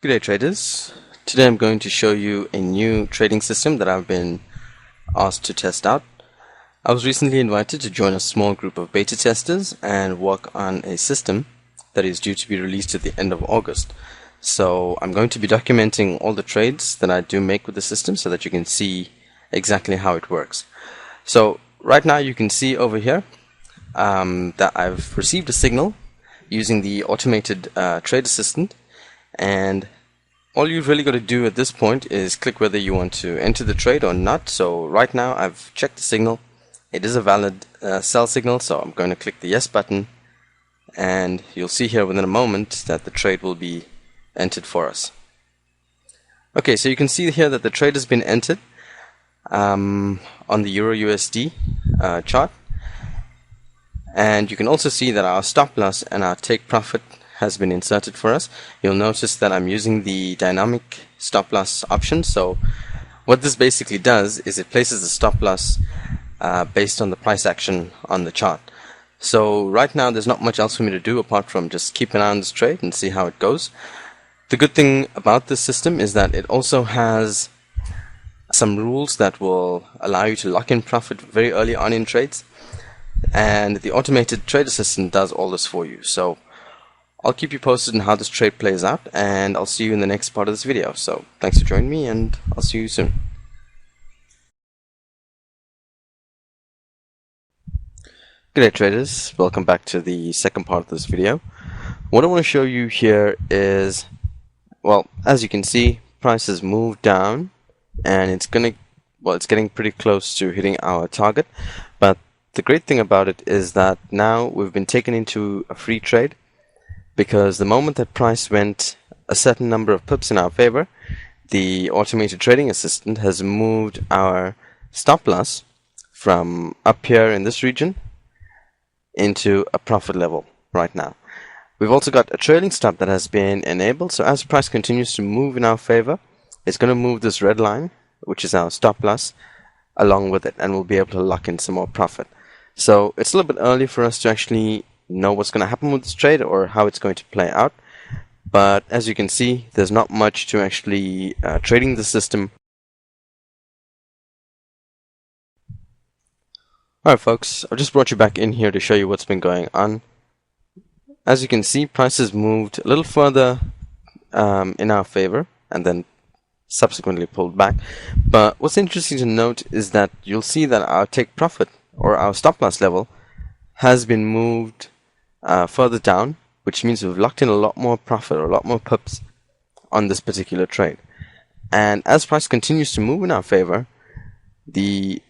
Good day, traders. Today I'm going to show you a new trading system that I've been asked to test out. I was recently invited to join a small group of beta testers and work on a system that is due to be released at the end of August. So I'm going to be documenting all the trades that I do make with the system so that you can see exactly how it works. So right now you can see over here that I've received a signal using the automated trade assistant, and all you've really got to do at this point is click whether you want to enter the trade or not. So right now I've checked the signal. It is a valid sell signal, so I'm going to click the yes button, and you'll see here within a moment that the trade will be entered for us. Okay, so you can see here that the trade has been entered on the Euro USD chart, and you can also see that our stop loss and our take profit has been inserted for us. You'll notice that I'm using the dynamic stop loss option. So what this basically does is it places the stop loss based on the price action on the chart. So right now there's not much else for me to do apart from just keep an eye on this trade and see how it goes. The good thing about this system is that it also has some rules that will allow you to lock in profit very early on in trades, and the automated trade assistant does all this for you. So I'll keep you posted on how this trade plays out, and I'll see you in the next part of this video. So thanks for joining me, and I'll see you soon. Good day, traders. Welcome back to the second part of this video. What I want to show you here is, well, as you can see, price has moved down, and it's getting pretty close to hitting our target. But the great thing about it is that now we've been taken into a free trade, because the moment that price went a certain number of pips in our favor, the automated trading assistant has moved our stop loss from up here in this region into a profit level right now. We've also got a trailing stop that has been enabled, so as price continues to move in our favor, it's going to move this red line, which is our stop loss, along with it, and we'll be able to lock in some more profit. So it's a little bit early for us to actually know what's going to happen with this trade or how it's going to play out, but as you can see, there's not much to actually trading the system. Alright folks, I've just brought you back in here to show you what's been going on. As you can see, price has moved a little further in our favor and then subsequently pulled back. But what's interesting to note is that you'll see that our take profit or our stop loss level has been moved further down, which means we've locked in a lot more profit or a lot more pips on this particular trade. And as price continues to move in our favor, the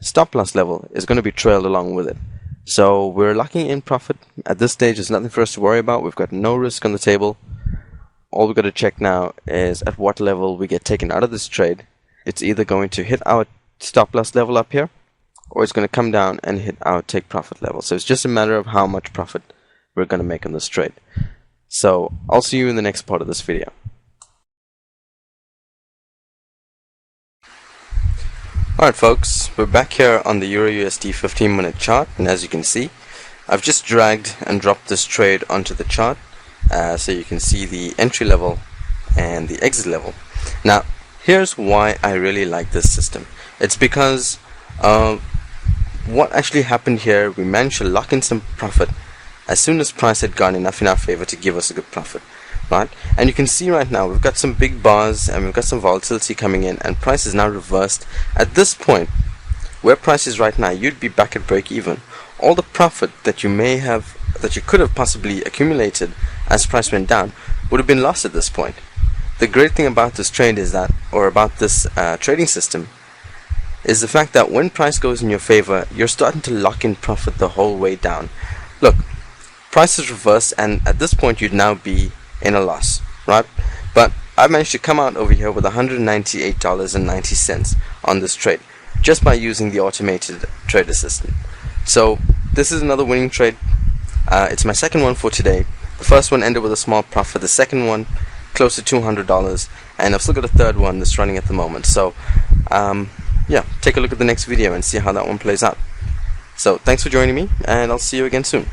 stop loss level is going to be trailed along with it. So we're locking in profit. At this stage, there's nothing for us to worry about. We've got no risk on the table. All we've got to check now is at what level we get taken out of this trade. It's either going to hit our stop loss level up here, or it's going to come down and hit our take profit level. So it's just a matter of how much profit we're going to make on this trade. So I'll see you in the next part of this video. Alright folks, we're back here on the Euro USD 15-minute chart, and as you can see, I've just dragged and dropped this trade onto the chart so you can see the entry level and the exit level. Now here's why I really like this system. It's because what actually happened here, we managed to lock in some profit as soon as price had gone enough in our favor to give us a good profit, right? And you can see right now we've got some big bars and we've got some volatility coming in, and price is now reversed. At this point, where price is right now, you'd be back at break even. All the profit that you could have possibly accumulated as price went down would have been lost at this point. The great thing about this trade is that, or about this trading system, is the fact that when price goes in your favor, you're starting to lock in profit the whole way down. Look, price is reversed, and at this point you'd now be in a loss, right? But I managed to come out over here with $198.90 on this trade just by using the automated trade assistant. So this is another winning trade. It's my second one for today. The first one ended with a small profit, the second one close to $200, and I've still got a third one that's running at the moment. So yeah, take a look at the next video and see how that one plays out. So thanks for joining me, and I'll see you again soon.